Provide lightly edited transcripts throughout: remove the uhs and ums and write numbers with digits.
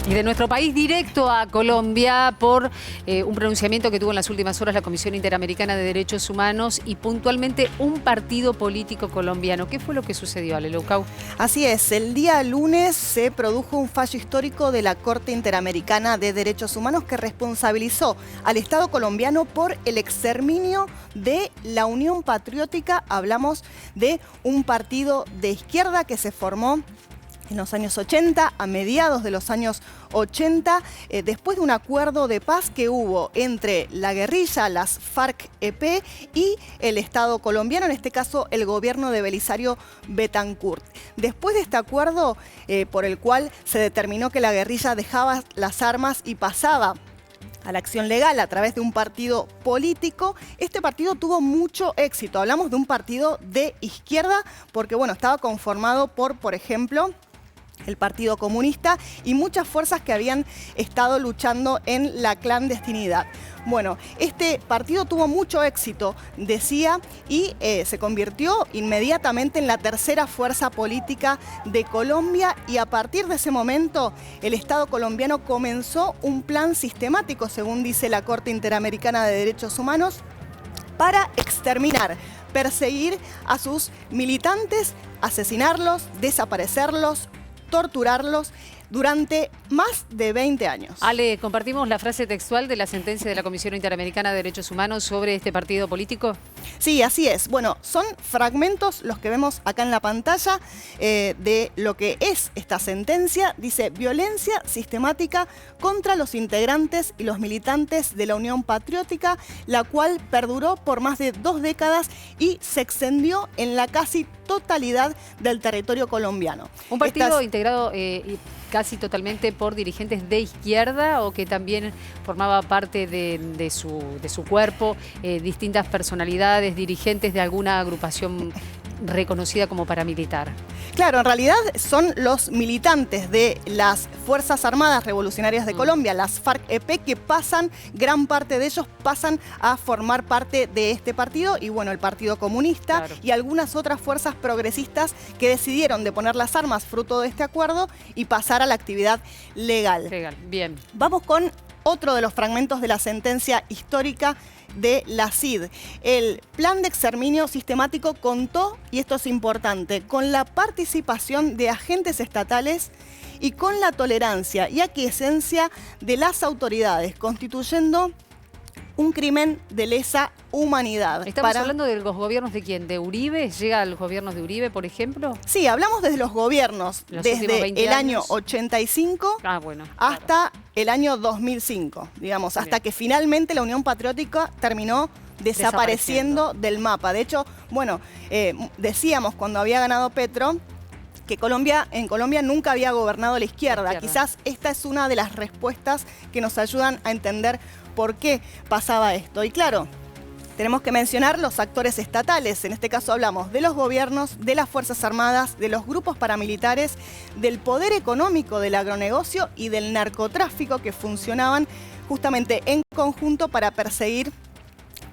Y de nuestro país directo a Colombia por un pronunciamiento que tuvo en las últimas horas la Comisión Interamericana de Derechos Humanos y puntualmente un partido político colombiano. ¿Qué fue lo que sucedió, Ale Leucau? Así es, el día lunes se produjo un fallo histórico de la Corte Interamericana de Derechos Humanos que responsabilizó al Estado colombiano por el exterminio de la Unión Patriótica. Hablamos de un partido de izquierda que se formó en los años 80, a mediados de los años 80, después de un acuerdo de paz que hubo entre la guerrilla, las FARC-EP y el Estado colombiano, en este caso el gobierno de Belisario Betancur. Después de este acuerdo por el cual se determinó que la guerrilla dejaba las armas y pasaba a la acción legal a través de un partido político, este partido tuvo mucho éxito. Hablamos de un partido de izquierda porque, bueno, estaba conformado por ejemplo, el Partido Comunista y muchas fuerzas que habían estado luchando en la clandestinidad. Bueno, este partido tuvo mucho éxito, decía, y se convirtió inmediatamente en la tercera fuerza política de Colombia, y a partir de ese momento el Estado colombiano comenzó un plan sistemático, según dice la Corte Interamericana de Derechos Humanos, para exterminar, perseguir a sus militantes, asesinarlos, desaparecerlos, torturarlos durante más de 20 años. Ale, compartimos la frase textual de la sentencia de la Comisión Interamericana de Derechos Humanos sobre este partido político. Sí, así es. Bueno, son fragmentos los que vemos acá en la pantalla de lo que es esta sentencia. Dice: violencia sistemática contra los integrantes y los militantes de la Unión Patriótica, la cual perduró por más de 2 décadas y se extendió en la casi totalidad del territorio colombiano. Un partido integrado casi totalmente por dirigentes de izquierda, o que también formaba parte de su cuerpo distintas personalidades, dirigentes de alguna agrupación reconocida como paramilitar. Claro, en realidad son los militantes de las Fuerzas Armadas Revolucionarias de Colombia, las FARC-EP, que pasan, gran parte de ellos pasan a formar parte de este partido, y bueno, el Partido Comunista, claro, y algunas otras fuerzas progresistas que decidieron deponer las armas fruto de este acuerdo y pasar a la actividad legal. Legal, bien. Vamos con otro de los fragmentos de la sentencia histórica de la CID. El plan de exterminio sistemático contó, y esto es importante, con la participación de agentes estatales y con la tolerancia y aquiescencia de las autoridades, constituyendo un crimen de lesa humanidad. ¿Estamos hablando de los gobiernos de quién? ¿De Uribe? ¿Llega a los gobiernos de Uribe, por ejemplo? Sí, hablamos desde los gobiernos, desde el año 85 hasta el año 2005, digamos, hasta que finalmente la Unión Patriótica terminó desapareciendo del mapa. De hecho, bueno, decíamos cuando había ganado Petro que en Colombia nunca había gobernado la izquierda. Quizás esta es una de las respuestas que nos ayudan a entender por qué pasaba esto. Y claro, tenemos que mencionar los actores estatales. En este caso hablamos de los gobiernos, de las Fuerzas Armadas, de los grupos paramilitares, del poder económico del agronegocio y del narcotráfico, que funcionaban justamente en conjunto para perseguir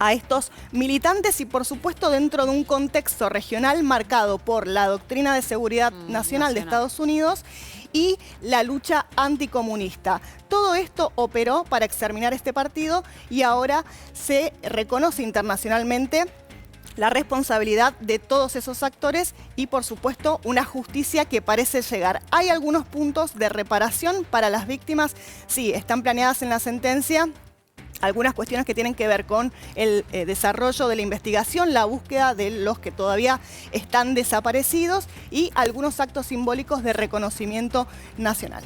a estos militantes, y por supuesto dentro de un contexto regional marcado por la doctrina de seguridad nacional de Estados Unidos y la lucha anticomunista. Todo esto operó para exterminar este partido, y ahora se reconoce internacionalmente la responsabilidad de todos esos actores y, por supuesto, una justicia que parece llegar. Hay algunos puntos de reparación para las víctimas, sí, están planeadas en la sentencia. Algunas cuestiones que tienen que ver con el desarrollo de la investigación, la búsqueda de los que todavía están desaparecidos y algunos actos simbólicos de reconocimiento nacional.